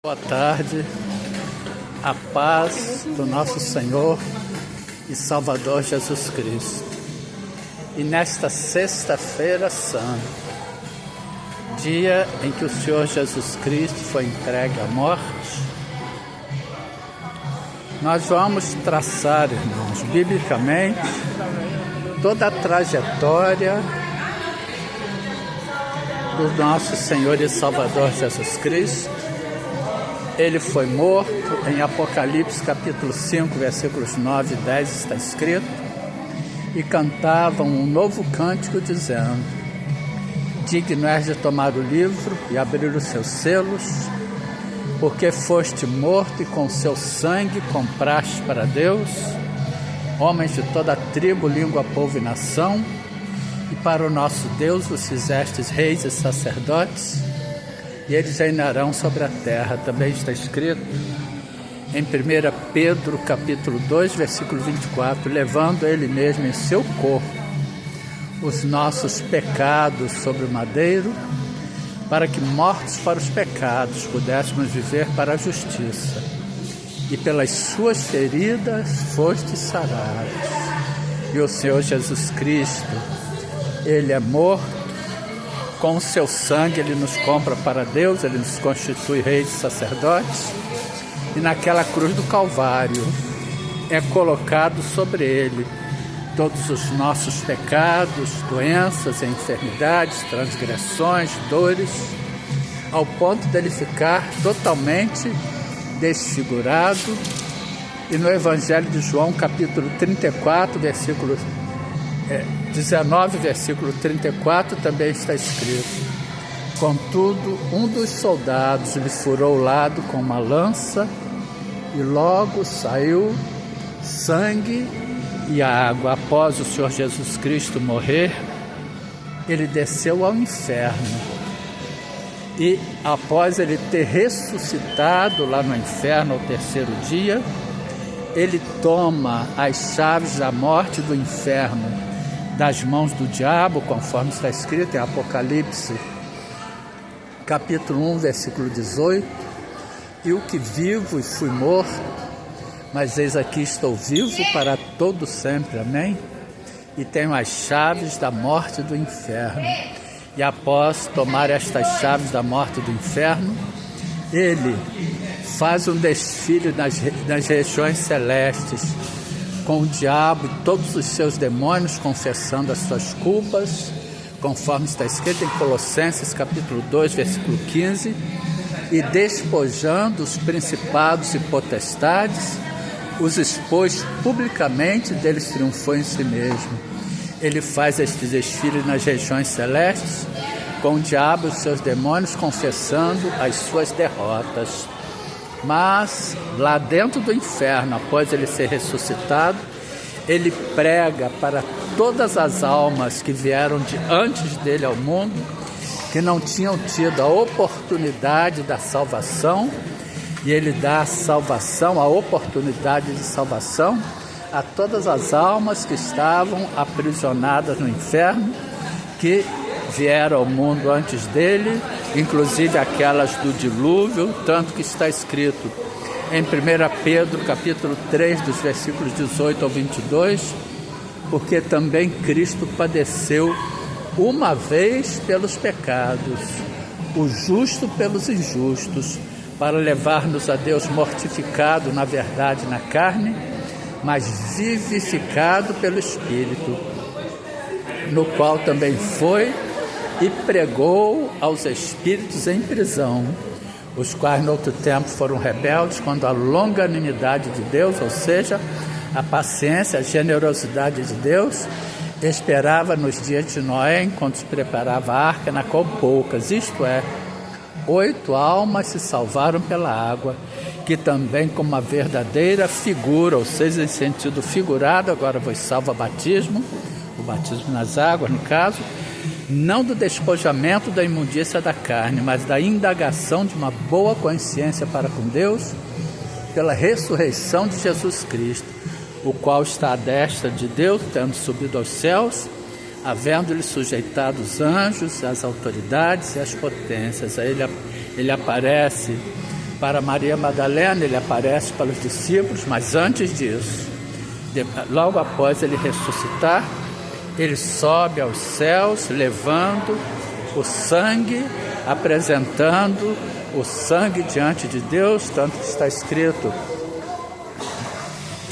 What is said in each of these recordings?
Boa tarde, a paz do nosso Senhor e Salvador Jesus Cristo. E nesta sexta-feira santa, dia em que o Senhor Jesus Cristo foi entregue à morte, nós vamos traçar, irmãos, biblicamente, toda a trajetória do nosso Senhor e Salvador Jesus Cristo. Ele foi morto, em Apocalipse capítulo 5, versículos 9 e 10 está escrito, e cantavam um novo cântico dizendo: digno és de tomar o livro e abrir os seus selos, porque foste morto e com seu sangue compraste para Deus homens de toda a tribo, língua, povo e nação, e para o nosso Deus os fizestes reis e sacerdotes, e eles reinarão sobre a terra. Também está escrito em 1 Pedro capítulo 2, versículo 24, levando ele mesmo em seu corpo os nossos pecados sobre o madeiro, para que, mortos para os pecados, pudéssemos viver para a justiça. E pelas suas feridas fostes sarados. E o Senhor Jesus Cristo, Ele é morto, com o seu sangue Ele nos compra para Deus, Ele nos constitui reis e sacerdotes, e naquela cruz do Calvário é colocado sobre Ele todos os nossos pecados, doenças, enfermidades, transgressões, dores, ao ponto dele ficar totalmente desfigurado. E no Evangelho de João, capítulo 34, versículo 19, versículo 34, também está escrito: contudo, um dos soldados lhe furou o lado com uma lança, e logo saiu sangue e água. Após o Senhor Jesus Cristo morrer, ele desceu ao inferno, e após ele ter ressuscitado lá no inferno ao terceiro dia, ele toma as chaves da morte e do inferno das mãos do diabo, conforme está escrito em Apocalipse capítulo 1, versículo 18, e o que vivo e fui morto, mas eis aqui estou vivo para todo sempre, amém? E tenho as chaves da morte e do inferno. E após tomar estas chaves da morte e do inferno, ele faz um desfile nas regiões celestes, com o diabo e todos os seus demônios confessando as suas culpas, conforme está escrito em Colossenses capítulo 2, versículo 15, e despojando os principados e potestades, os expôs publicamente, deles triunfou em si mesmo. Ele faz este desfile nas regiões celestes, com o diabo e os seus demônios confessando as suas derrotas. Mas lá dentro do inferno, após ele ser ressuscitado, ele prega para todas as almas que vieram de antes dele ao mundo, que não tinham tido a oportunidade da salvação, e ele dá a salvação, a oportunidade de salvação a todas as almas que estavam aprisionadas no inferno, que vieram ao mundo antes dele, inclusive aquelas do dilúvio, tanto que está escrito em 1 Pedro capítulo 3, dos versículos 18 ao 22, porque também Cristo padeceu uma vez pelos pecados, o justo pelos injustos, para levar-nos a Deus mortificado na verdade na carne, mas vivificado pelo Espírito, no qual também foi e pregou aos espíritos em prisão, os quais no outro tempo foram rebeldes, quando a longanimidade de Deus, ou seja, a paciência, a generosidade de Deus, esperava nos dias de Noé, enquanto se preparava a arca, na qual poucas, isto é, 8 almas se salvaram pela água, que também como uma verdadeira figura, ou seja, em sentido figurado, agora vos salva batismo, o batismo nas águas, no caso, não do despojamento da imundícia da carne, mas da indagação de uma boa consciência para com Deus, pela ressurreição de Jesus Cristo, o qual está à destra de Deus, tendo subido aos céus, havendo-lhe sujeitado os anjos, as autoridades e as potências. Aí ele aparece Para Maria Madalena ele aparece para os discípulos, mas antes disso, logo após ele ressuscitar, ele sobe aos céus, levando o sangue, apresentando o sangue diante de Deus, tanto que está escrito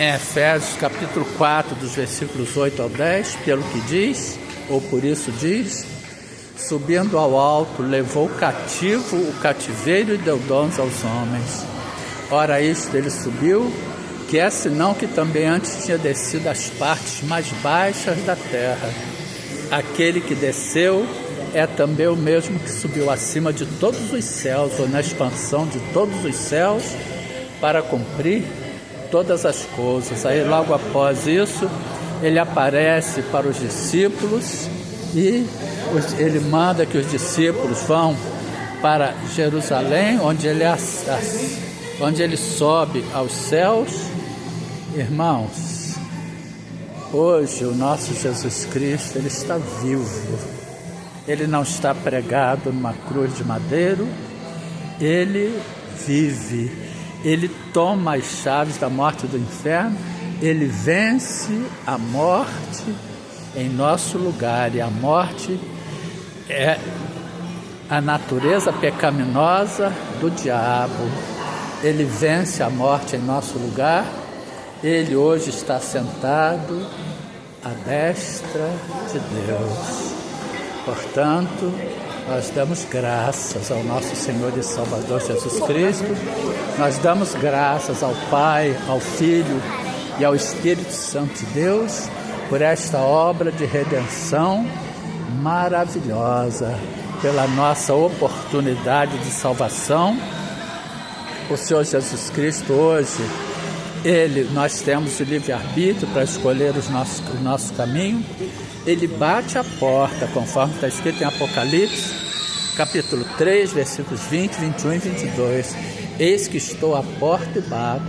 em Efésios capítulo 4, dos versículos 8 ao 10, pelo que diz, ou por isso diz, subindo ao alto, levou cativo o cativeiro e deu dons aos homens. Ora, isto ele subiu, que é senão que também antes tinha descido às partes mais baixas da terra. Aquele que desceu é também o mesmo que subiu acima de todos os céus, ou na expansão de todos os céus, para cumprir todas as coisas. Aí logo após isso, ele aparece para os discípulos e ele manda que os discípulos vão para Jerusalém, onde ele sobe aos céus. Irmãos, hoje o nosso Jesus Cristo, ele está vivo. Ele não está pregado numa cruz de madeiro, ele vive. Ele toma as chaves da morte e do inferno, ele vence a morte em nosso lugar, e a morte é a natureza pecaminosa do diabo. Ele vence a morte em nosso lugar. Ele hoje está sentado à destra de Deus. Portanto, nós damos graças ao nosso Senhor e Salvador Jesus Cristo. Nós damos graças ao Pai, ao Filho e ao Espírito Santo de Deus por esta obra de redenção maravilhosa, pela nossa oportunidade de salvação. O Senhor Jesus Cristo hoje, nós temos o livre-arbítrio para escolher o nosso caminho. Ele bate a porta, conforme está escrito em Apocalipse, capítulo 3, versículos 20, 21 e 22. Eis que estou à porta e bato.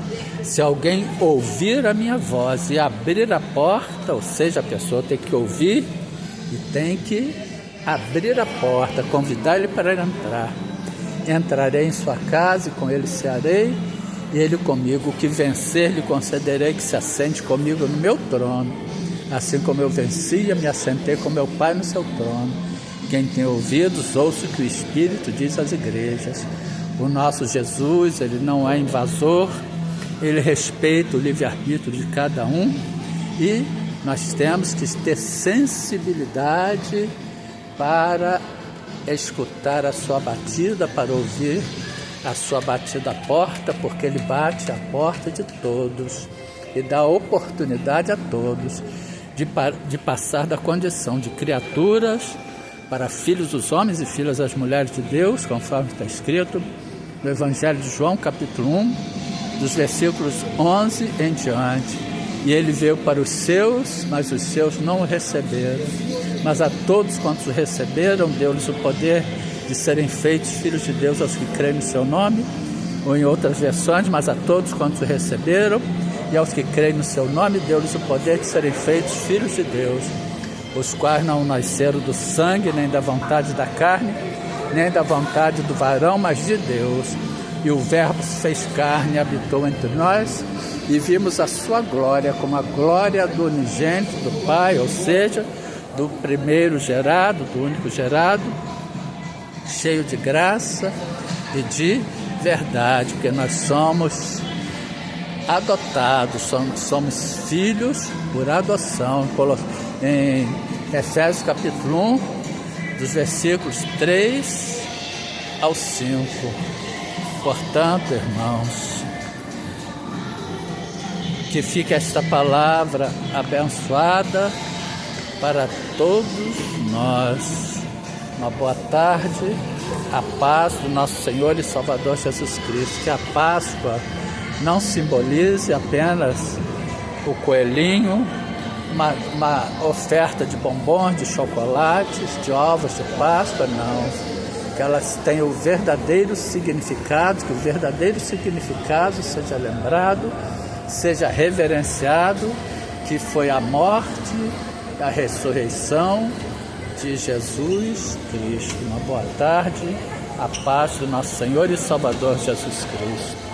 Se alguém ouvir a minha voz e abrir a porta, ou seja, a pessoa tem que ouvir e tem que abrir a porta, convidar ele para entrar. Entrarei em sua casa e com ele cearei, e ele comigo. O que vencer, lhe concederei que se assente comigo no meu trono, assim como eu venci e me assentei com meu Pai no seu trono. Quem tem ouvidos, ouça o que o Espírito diz às igrejas. O nosso Jesus, ele não é invasor, ele respeita o livre-arbítrio de cada um, e nós temos que ter sensibilidade para escutar a sua batida, para ouvir a sua batida à porta, porque ele bate a porta de todos e dá oportunidade a todos de passar da condição de criaturas para filhos dos homens e filhas das mulheres de Deus, conforme está escrito no Evangelho de João, capítulo 1, dos versículos 11 em diante. E ele veio para os seus, mas os seus não o receberam. Mas a todos quantos o receberam, deu-lhes o poder de serem feitos filhos de Deus aos que creem no seu nome, ou em outras versões, mas a todos quantos o receberam, e aos que creem no seu nome, deu-lhes o poder de serem feitos filhos de Deus, os quais não nasceram do sangue, nem da vontade da carne, nem da vontade do varão, mas de Deus. E o Verbo se fez carne e habitou entre nós, e vimos a sua glória como a glória do unigênito do Pai, ou seja, do primeiro gerado, do único gerado, cheio de graça e de verdade, porque nós somos adotados, somos filhos por adoção. Em Efésios capítulo 1, dos versículos 3 ao 5. Portanto, irmãos, que fique esta palavra abençoada para todos nós. Uma boa tarde, a paz do nosso Senhor e Salvador Jesus Cristo. Que a Páscoa não simbolize apenas o coelhinho, uma oferta de bombons, de chocolates, de ovos de Páscoa, não. Que elas tenham o verdadeiro significado, que o verdadeiro significado seja lembrado, seja reverenciado, que foi a morte, a ressurreição de Jesus Cristo. Uma boa tarde, A paz do nosso Senhor e Salvador Jesus Cristo.